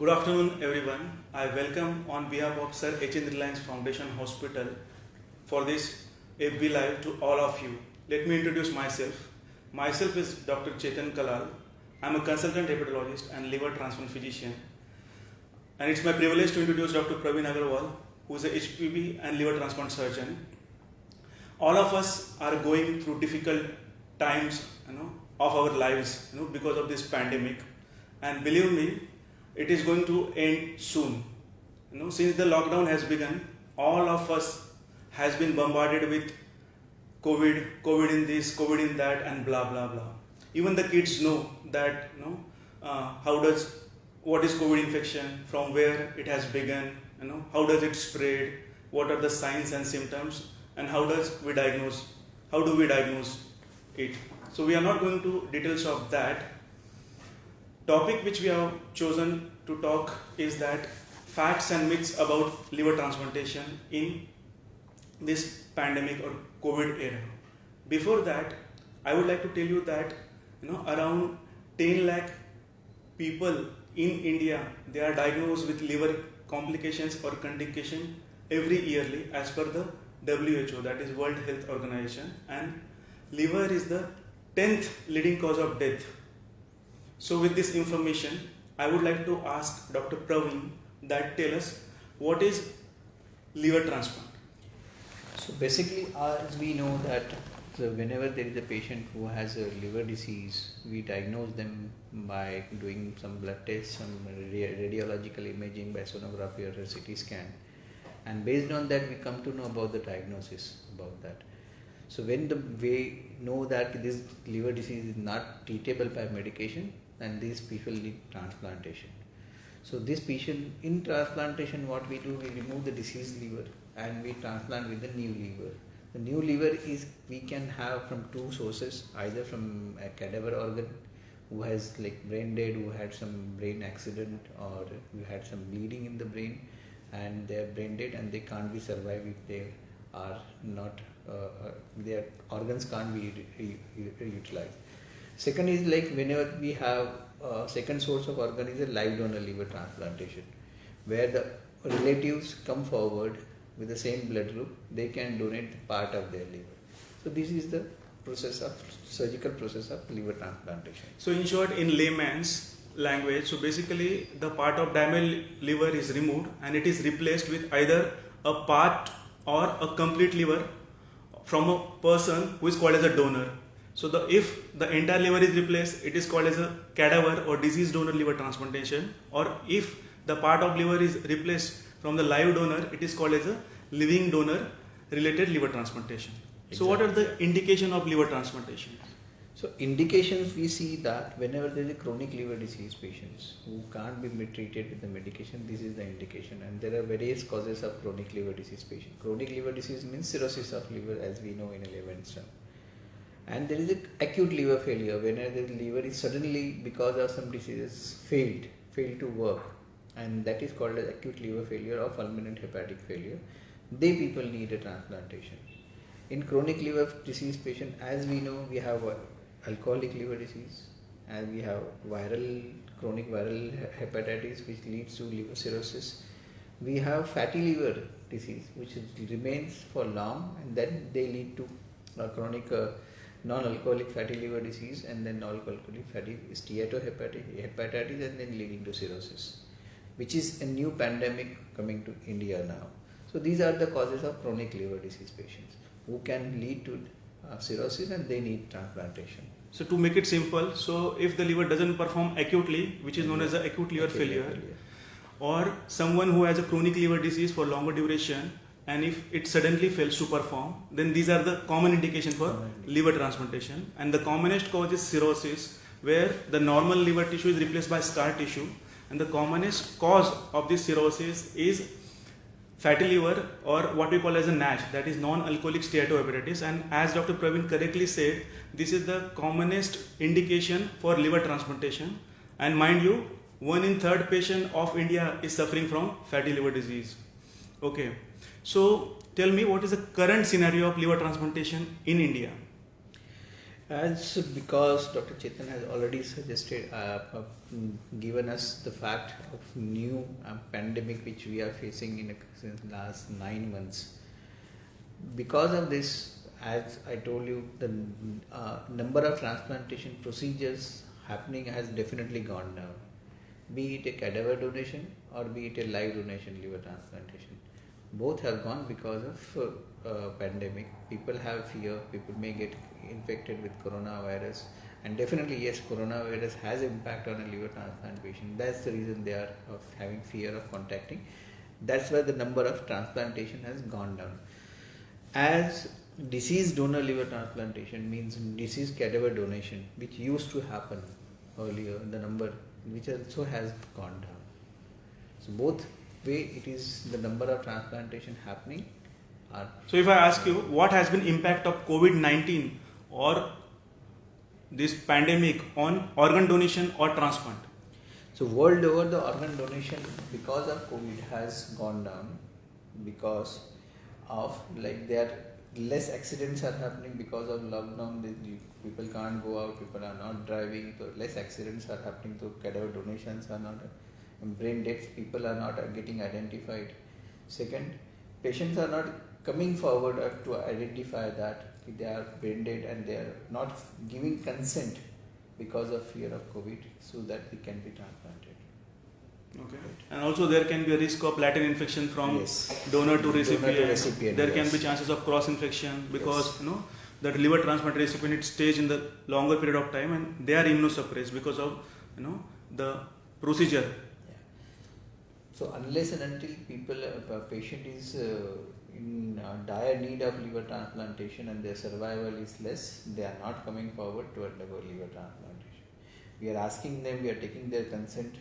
Good afternoon, everyone. I welcome on behalf of Sir H. N. Reliance Foundation Hospital for this FB Live to all of you. Let me introduce myself. Myself is Dr. Chetan Kalal. I am a consultant hepatologist and liver transplant physician. And it's my privilege to introduce Dr. Praveen Agarwal, who is a HPB and liver transplant surgeon. All of us are going through difficult times, of our lives, because of this pandemic. And believe me, it is going to end soon. Since the lockdown has begun, all of us has been bombarded with COVID in this, COVID in that, and blah blah blah. Even the kids know that, what is COVID infection, from where it has begun, how does it spread, what are the signs and symptoms, and how do we diagnose it. So we are not going to details of that. Topic which we have chosen to talk is that facts and myths about liver transplantation in this pandemic or COVID era. Before that, I would like to tell you that around 10 lakh people in India, they are diagnosed with liver complications or complication every yearly as per the WHO, that is World Health Organization, and liver is the 10th leading cause of death. So with this information, I would like to ask Dr. Praveen that tell us what is liver transplant. So basically, as we know that whenever there is a patient who has a liver disease, we diagnose them by doing some blood tests, some radiological imaging by sonography or a CT scan, and based on that we come to know about the diagnosis about that. So when we know that this liver disease is not treatable by medication, and these people need transplantation. So this patient, in transplantation, what we do, we remove the diseased liver and we transplant with the new liver. The new liver is, we can have from two sources, either from a cadaver organ who has like brain dead, who had some brain accident, or who had some bleeding in the brain and they are brain dead and they can't be survived if they are not, their organs can't be utilized. Second is like whenever we have second source of organ is a live donor liver transplantation, where the relatives come forward with the same blood group, they can donate part of their liver. So this is the surgical process of liver transplantation. So in short, in layman's language, so basically the part of damaged liver is removed and it is replaced with either a part or a complete liver from a person who is called as a donor. So if the entire liver is replaced, it is called as a cadaver or disease donor liver transplantation, or if the part of liver is replaced from the live donor, it is called as a living donor related liver transplantation. Exactly. So what are the indication of liver transplantation? So indications, we see that whenever there is a chronic liver disease patients who can't be treated with the medication, this is the indication, and there are various causes of chronic liver disease patient. Chronic liver disease means cirrhosis of liver, as we know in a liver stem. And there is an acute liver failure, whenever the liver is suddenly, because of some diseases, failed to work, and that is called as acute liver failure or fulminant hepatic failure. They people need a transplantation. In chronic liver disease patient, as we know, we have alcoholic liver disease, and we have chronic viral hepatitis which leads to liver cirrhosis. We have fatty liver disease which remains for long, and then they lead to chronic non-alcoholic fatty liver disease, and then alcoholic fatty steatohepatitis, and then leading to cirrhosis, which is a new pandemic coming to India now. So these are the causes of chronic liver disease patients who can lead to cirrhosis, and they need transplantation. So to make it simple, so if the liver doesn't perform acutely, which is known as the acute liver failure, or someone who has a chronic liver disease for longer duration, and if it suddenly fails to perform, then these are the common indication for liver transplantation. And the commonest cause is cirrhosis, where the normal liver tissue is replaced by scar tissue, and the commonest cause of this cirrhosis is fatty liver, or what we call as a NASH, that is non-alcoholic steatohepatitis. And as Dr. Praveen correctly said, this is the commonest indication for liver transplantation. And mind you, 1 in 3 patient of India is suffering from fatty liver disease. Okay. So tell me, what is the current scenario of liver transplantation in India? As because Dr. Chetan has already suggested, given us the fact of new pandemic which we are facing since last 9 months. Because of this, as I told you, the number of transplantation procedures happening has definitely gone down. Be it a cadaver donation or be it a live donation, liver transplantation, both have gone because of pandemic. People have fear. People may get infected with coronavirus, and definitely yes, coronavirus has impact on a liver transplant patient. That's the reason they are having fear of contacting. That's why the number of transplantation has gone down. As deceased donor liver transplantation means deceased cadaver donation, which used to happen earlier, the number which also has gone down. So both way it is the number of transplantation happening are. So if I ask you, what has been impact of COVID-19 or this pandemic on organ donation or transplant? So world over, the organ donation because of COVID has gone down because of there less accidents are happening because of lockdown. People can't go out, people are not driving, so less accidents are happening. So cadaver donations are not, brain deaths, people are not getting identified. Second, patients are not coming forward to identify that they are brain dead and they are not giving consent because of fear of COVID, so that they can be transplanted. Okay. And also there can be a risk of latent infection from donor to recipient. There can be chances of cross infection because that liver transplant recipient stays in the longer period of time and they are immunosuppressed because of the procedure. Yeah. So unless and until a patient is in dire need of liver transplantation and their survival is less, they are not coming forward to undergo liver transplantation. We are asking them, we are taking their consent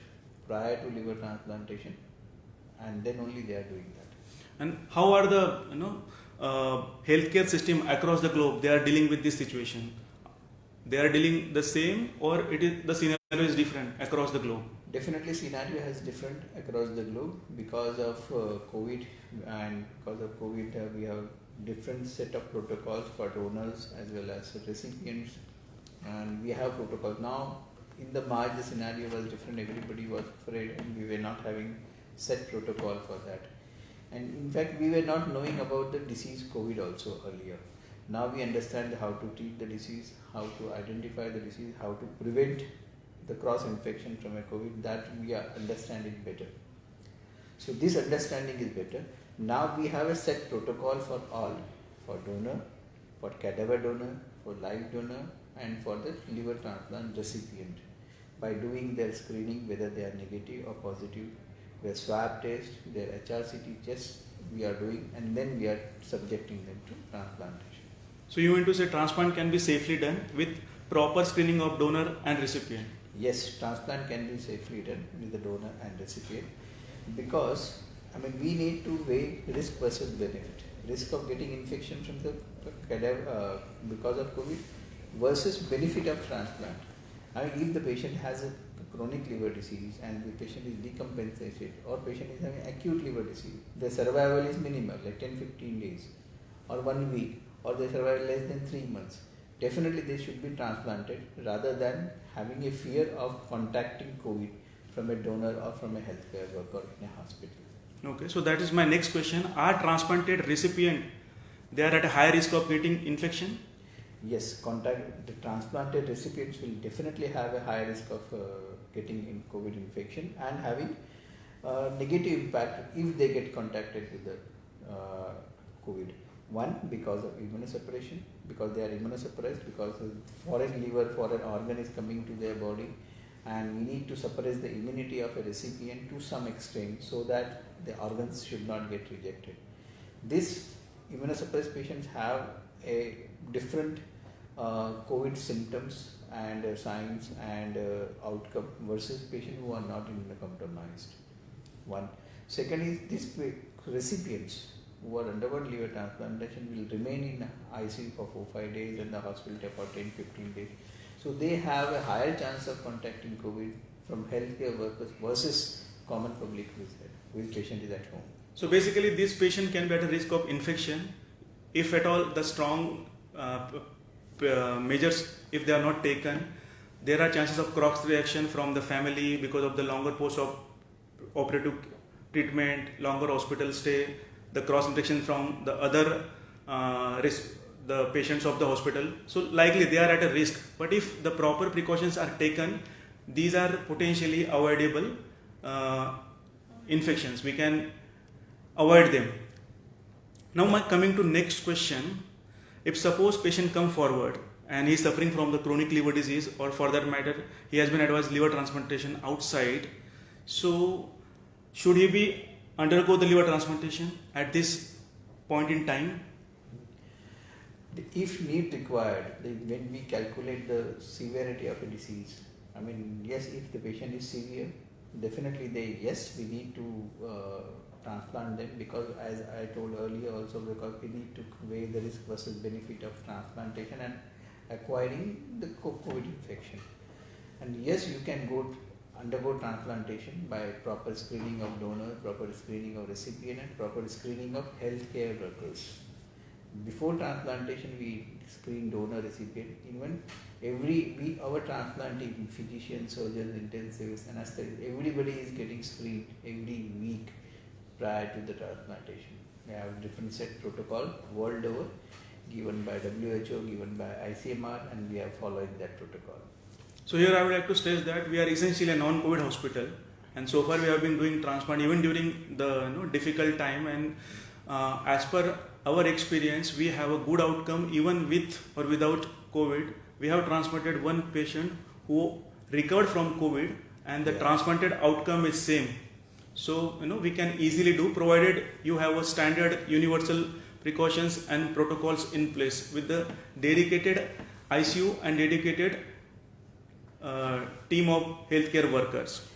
prior to liver transplantation, and then only they are doing that. And how are the healthcare system across the globe? They are dealing with this situation. They are dealing the same, or the scenario is different across the globe? Definitely, scenario is different across the globe because of COVID, and because of COVID, we have different set of protocols for donors as well as recipients, and we have protocols now. In the March, the scenario was different. Everybody was afraid, and we were not having set protocol for that. And in fact, we were not knowing about the disease COVID also earlier. Now we understand how to treat the disease, how to identify the disease, how to prevent the cross infection from a COVID. That we are understanding better. So this understanding is better. Now we have a set protocol for all, for donor, for cadaver donor, for live donor, and for the liver transplant recipient. By doing their screening, whether they are negative or positive, their swab test, their HRCT test we are doing, and then we are subjecting them to transplantation. So you mean to say transplant can be safely done with proper screening of donor and recipient? Yes, transplant can be safely done with the donor and recipient because we need to weigh risk versus benefit. Risk of getting infection from the cadaver because of COVID versus benefit of transplant. If the patient has a chronic liver disease and the patient is decompensated or patient is having acute liver disease, the survival is minimal, like 10-15 days or 1 week, or they survive less than 3 months. Definitely they should be transplanted rather than having a fear of contacting COVID from a donor or from a healthcare worker in a hospital. Okay, so that is my next question. Are transplanted recipient, they are at a high risk of getting infection? Yes, the transplanted recipients will definitely have a high risk of getting COVID infection and having negative impact if they get contacted with the COVID. One, because of immunosuppression, because they are immunosuppressed, because foreign liver, foreign organ is coming to their body, and we need to suppress the immunity of a recipient to some extent so that the organs should not get rejected. These immunosuppressed patients have a different COVID symptoms and signs and outcome versus patients who are not immunocompromised. One. Second is these recipients who are undergone liver transplantation will remain in ICU for 4-5 days and the hospital for 10-15 days. So they have a higher chance of contacting COVID from healthcare workers versus common public whose patient is at home. So basically this patient can be at a risk of infection if at all the strong measures, if they are not taken, there are chances of cross reaction from the family because of the longer post-operative treatment, longer hospital stay, the cross infection from the other the patients of the hospital. So likely they are at a risk. But if the proper precautions are taken, these are potentially avoidable infections. We can avoid them. Now coming to next question, if suppose patient come forward and he is suffering from the chronic liver disease, or for that matter he has been advised liver transplantation outside, so should he be undergo the liver transplantation at this point in time? If need required, when we calculate the severity of a disease, I mean, yes, if the patient is severe, definitely we need to transplant them, because as I told earlier also, because we need to weigh the risk versus benefit of transplantation and acquiring the COVID infection. And yes, you can undergo transplantation by proper screening of donor, proper screening of recipient, and proper screening of healthcare workers. Before transplantation, we screen donor, recipient. Even our transplanting physicians, surgeons, intensivists, anesthetists, everybody is getting screened every week prior to the transplantation. We have different set protocol world over, given by WHO, given by ICMR, and we are following that protocol. So here I would like to stress that we are essentially a non-COVID hospital, and so far we have been doing transplant even during the difficult time, and as per our experience, we have a good outcome even with or without COVID. We have transplanted one patient who recovered from COVID, and the transplanted outcome is same. So we can easily do, provided you have a standard universal precautions and protocols in place with the dedicated ICU and dedicated team of healthcare workers.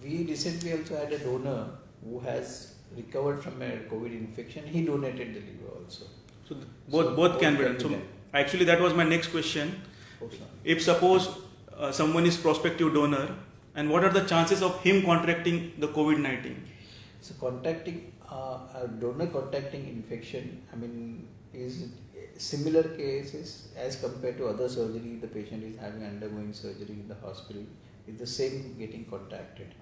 We recently also had a donor who has recovered from a COVID infection. He donated the liver also. So both can be done. So actually that was my next question. If suppose someone is prospective donor, and what are the chances of him contracting the COVID-19? So contacting a donor contacting infection, I mean, is similar cases as compared to other surgery. The patient is undergoing surgery in the hospital. It's the same getting contacted,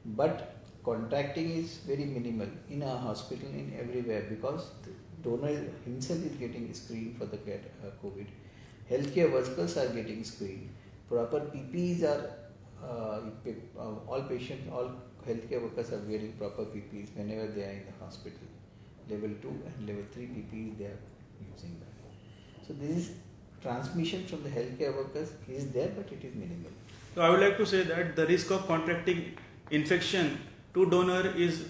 but contacting is very minimal in a hospital, in everywhere, because the donor himself is getting screened for the COVID. Healthcare workers are getting screened. Proper PPEs are all patients, all healthcare workers are wearing proper PPEs whenever they are in the hospital. Level 2 and level 3 PPEs, they are using that. So this is transmission from the healthcare workers is there, but it is minimal. So I would like to say that the risk of contracting infection to donor is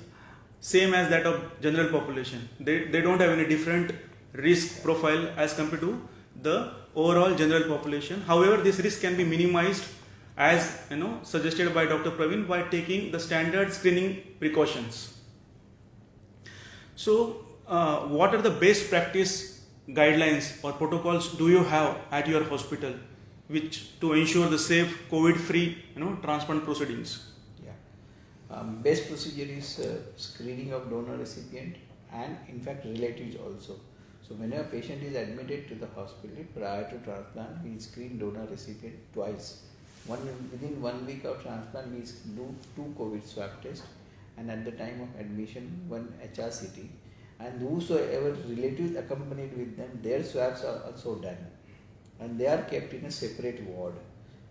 same as that of general population. They don't have any different risk profile as compared to the overall general population. However, this risk can be minimized, as suggested by Dr. Praveen, by taking the standard screening precautions. So what are the best practice guidelines or protocols do you have at your hospital which to ensure the safe COVID-free transplant proceedings? Best procedure is screening of donor recipient and in fact relatives also. So when a patient is admitted to the hospital prior to transplant, we screen donor recipient twice. Within 1 week of transplant, we do 2 COVID swab tests, and at the time of admission, 1 HRCT. And whosoever relatives accompanied with them, their swabs are also done, and they are kept in a separate ward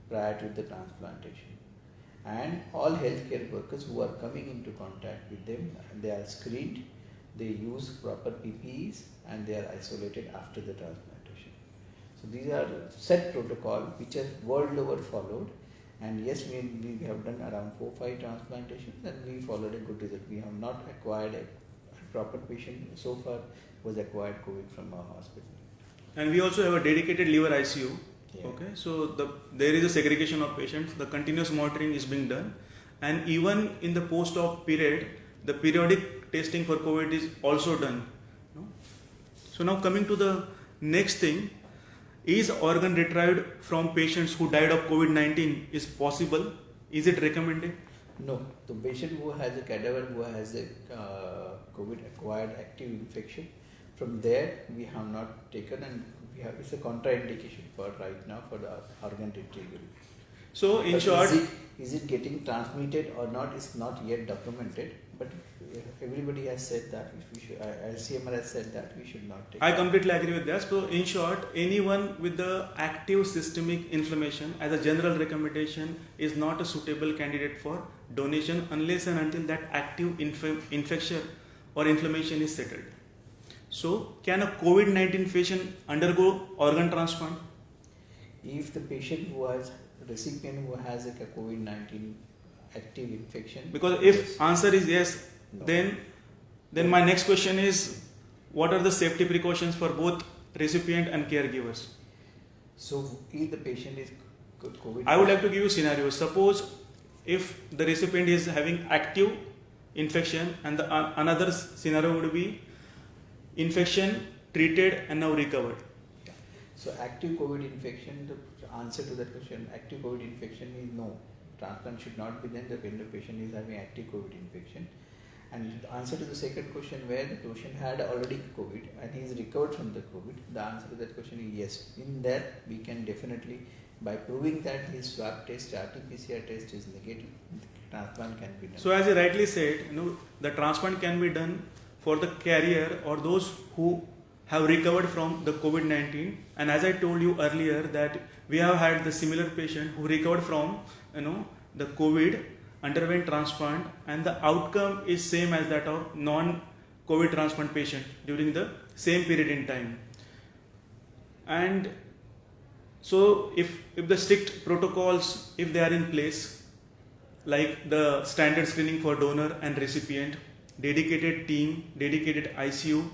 prior to the transplantation. And all healthcare workers who are coming into contact with them, they are screened, they use proper PPEs, and they are isolated after the transplantation. So these are set protocol which are world over followed, and yes, we have done around 4-5 transplantations and we followed a good result. We have not acquired a proper patient so far was acquired COVID from our hospital. And we also have a dedicated liver ICU. Yeah. Okay, so there is a segregation of patients. The continuous monitoring is being done, and even in the post-op period, the periodic testing for COVID is also done. So now coming to the next thing, is organ retrieved from patients who died of COVID-19 is possible? Is it recommended? No, the patient who has a cadaver, who has a COVID acquired active infection, from there we have not taken, and it's a contraindication for right now for the organ retrieval. So in But short, is it getting transmitted or not is not yet documented. But everybody has said that if we should, LCMR has said that we should not take. I completely agree with that. So in short, anyone with the active systemic inflammation as a general recommendation is not a suitable candidate for donation unless and until that active infection or inflammation is settled. So can a COVID-19 patient undergo organ transplant? If the patient who has recipient who has a COVID-19 active infection, Because if yes. answer is yes, No. then my next question is, what are the safety precautions for both recipient and caregivers? So if the patient is COVID, I would like to give you scenarios. Suppose if the recipient is having active infection and another scenario would be infection treated and now recovered. So active COVID infection, the answer to that question, active COVID infection is no. Transplant should not be done when the patient is having active COVID infection. And the answer to the second question, where the patient had already COVID and he is recovered from the COVID, the answer to that question is yes. In that, we can definitely, by proving that his swab test, RT-PCR test is negative, transplant can be done. So as you rightly said, the transplant can be done for the carrier or those who have recovered from the COVID-19. And as I told you earlier that we have had the similar patient who recovered from the COVID, underwent transplant, and the outcome is same as that of non-COVID transplant patient during the same period in time. And so if the strict protocols, if they are in place, like the standard screening for donor and recipient, dedicated team, dedicated ICU,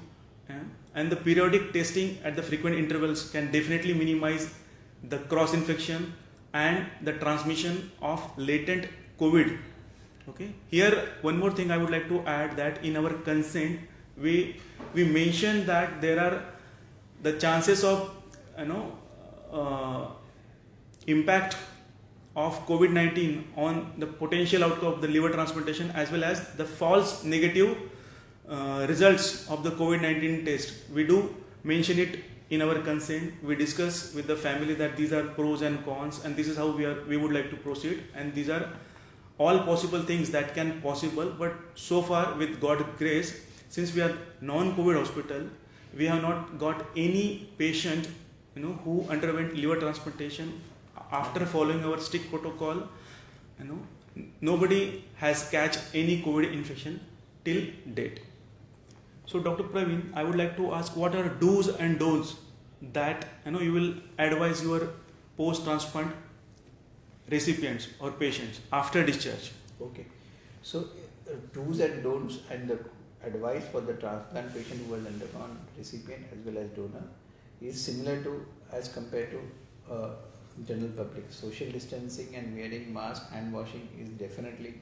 and the periodic testing at the frequent intervals can definitely minimize the cross infection and the transmission of latent COVID. Okay. Here, one more thing I would like to add, that in our consent, we mentioned that there are the chances of impact of COVID-19 on the potential outcome of the liver transplantation as well as the false negative results of the COVID-19 test. We do mention it in our consent. We discuss with the family that these are pros and cons and this is how we would like to proceed, and these are all possible things that can possible. But so far, with God's grace, since we are non-COVID hospital, we have not got any patient who underwent liver transplantation after following our strict protocol. Nobody has catch any COVID infection till date. So Dr. Praveen, I would like to ask, what are do's and don'ts that you will advise your post-transplant recipients or patients after discharge? Okay. So do's and don'ts and the advice for the transplant patient who has undergone recipient as well as donor is similar to as compared to general public. Social distancing and wearing mask, hand washing is definitely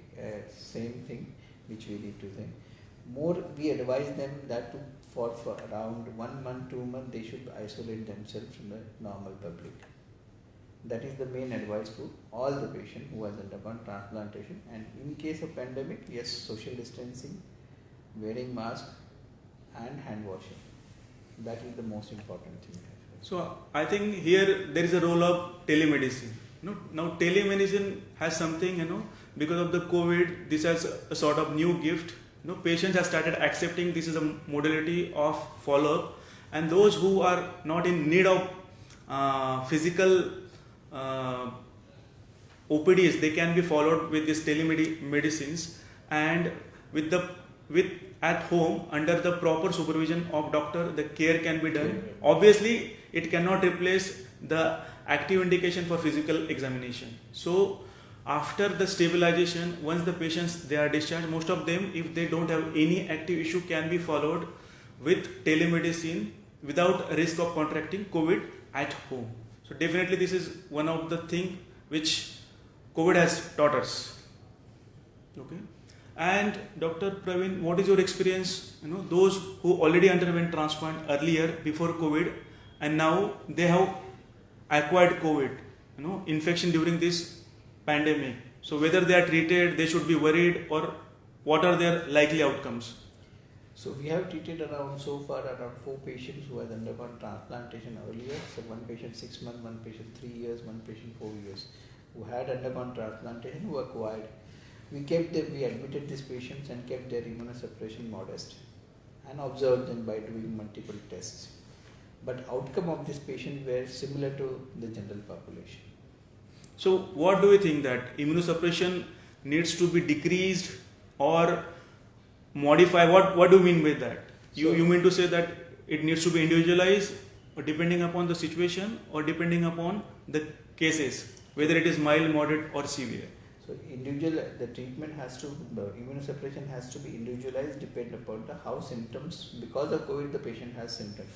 same thing which we need to think. More we advise them that for around 1 month, 2 months they should isolate themselves from the normal public. That is the main advice to all the patient who has undergone transplantation. And in case of pandemic, yes, social distancing, wearing mask and hand washing. That is the most important thing. So I think here there is a role of telemedicine. Now telemedicine has something, because of the COVID, this has a sort of new gift. Patients have started accepting this is a modality of follow-up, and those who are not in need of physical OPDs, they can be followed with these telemedicines, and with at home under the proper supervision of doctor, the care can be done. Obviously, it cannot replace the active indication for physical examination. So after the stabilization, once the patients they are discharged, most of them, if they don't have any active issue, can be followed with telemedicine without risk of contracting COVID at home. So definitely this is one of the things which COVID has taught us. Okay. And Dr. Praveen, what is your experience? Those who already underwent transplant earlier before COVID, and now they have acquired COVID, infection during this pandemic. So whether they are treated, they should be worried, or what are their likely outcomes? So we have treated so far around 4 patients who had undergone transplantation earlier. So one patient 6 months, one patient 3 years, one patient 4 years, who had undergone transplantation, who acquired. We admitted these patients and kept their immunosuppression modest and observed them by doing multiple tests. But outcome of this patient were similar to the general population. So what do you think, that immunosuppression needs to be decreased or modified? What do you mean by that? You mean to say that it needs to be individualized or depending upon the situation or depending upon the cases, whether it is mild, moderate or severe? So the treatment the immunosuppression has to be individualized, depend upon how symptoms, because of COVID the patient has symptoms.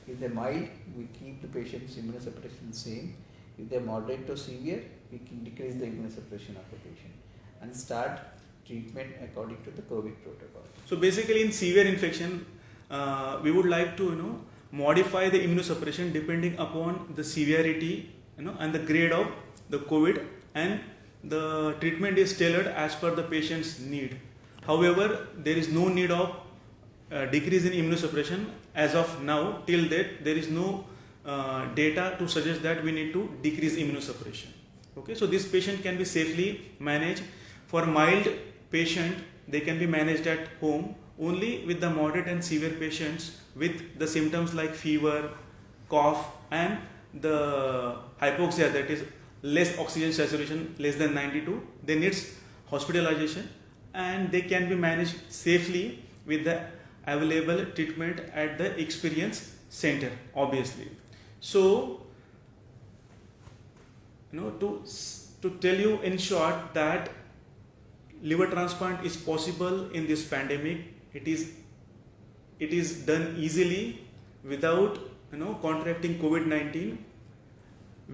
If they're mild, we keep the patient's immunosuppression same. If they're moderate or severe, we can decrease the immunosuppression of the patient and start treatment according to the COVID protocol. So basically in severe infection, we would like to modify the immunosuppression depending upon the severity and the grade of the COVID, and the treatment is tailored as per the patient's need. However, there is no need of decrease in immunosuppression as of now. Till date, there is no data to suggest that we need to decrease immunosuppression. Okay, so this patient can be safely managed. For mild patient, they can be managed at home. Only with the moderate and severe patients with the symptoms like fever, cough and the hypoxia, that is less oxygen saturation, less than 92, they need hospitalization, and they can be managed safely with the available treatment at the experience center, obviously. So to tell you in short that liver transplant is possible in this pandemic. It is done easily without contracting COVID-19.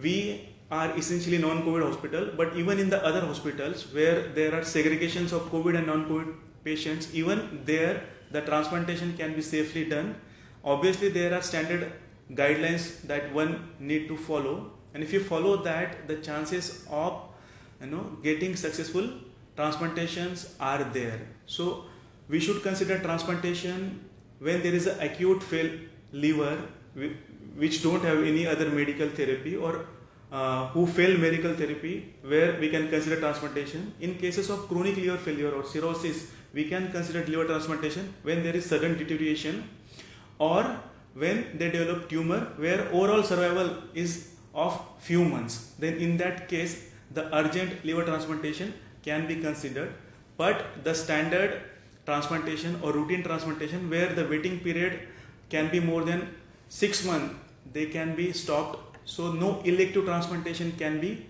We are essentially non-COVID hospital, but even in the other hospitals where there are segregations of COVID and non-COVID patients, even there the transplantation can be safely done. Obviously there are standard guidelines that one need to follow, and if you follow that, the chances of getting successful transplantations are there. So we should consider transplantation when there is an acute failed liver which don't have any other medical therapy, or who fail medical therapy, where we can consider transplantation. In cases of chronic liver failure or cirrhosis, we can consider liver transplantation when there is sudden deterioration or when they develop tumor where overall survival is of few months. Then in that case, the urgent liver transplantation can be considered. But the standard transplantation or routine transplantation where the waiting period can be more than 6 months, they can be stopped. So no elective transplantation can be,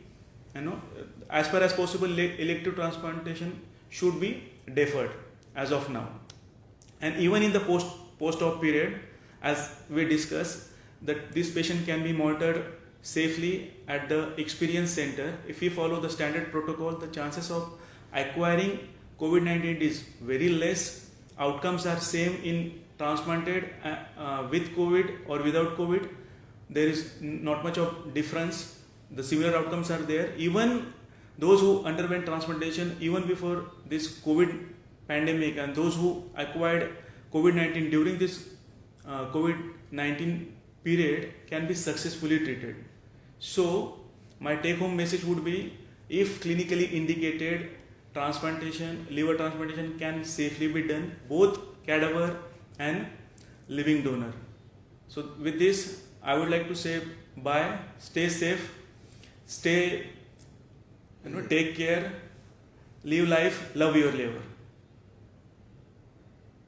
as far as possible, elective transplantation should be deferred as of now. And even in the post-op period, as we discussed, that this patient can be monitored safely at the experience center. If we follow the standard protocol, the chances of acquiring COVID-19 is very less. Outcomes are same in transplanted with COVID or without COVID. There is not much of difference. The similar outcomes are there. Even those who underwent transplantation even before this COVID pandemic and those who acquired COVID-19 during this COVID-19 period can be successfully treated. So my take home message would be, if clinically indicated, transplantation, liver transplantation can safely be done, both cadaver and living donor. So with this, I would like to say bye, stay safe, take care, live life, love your liver.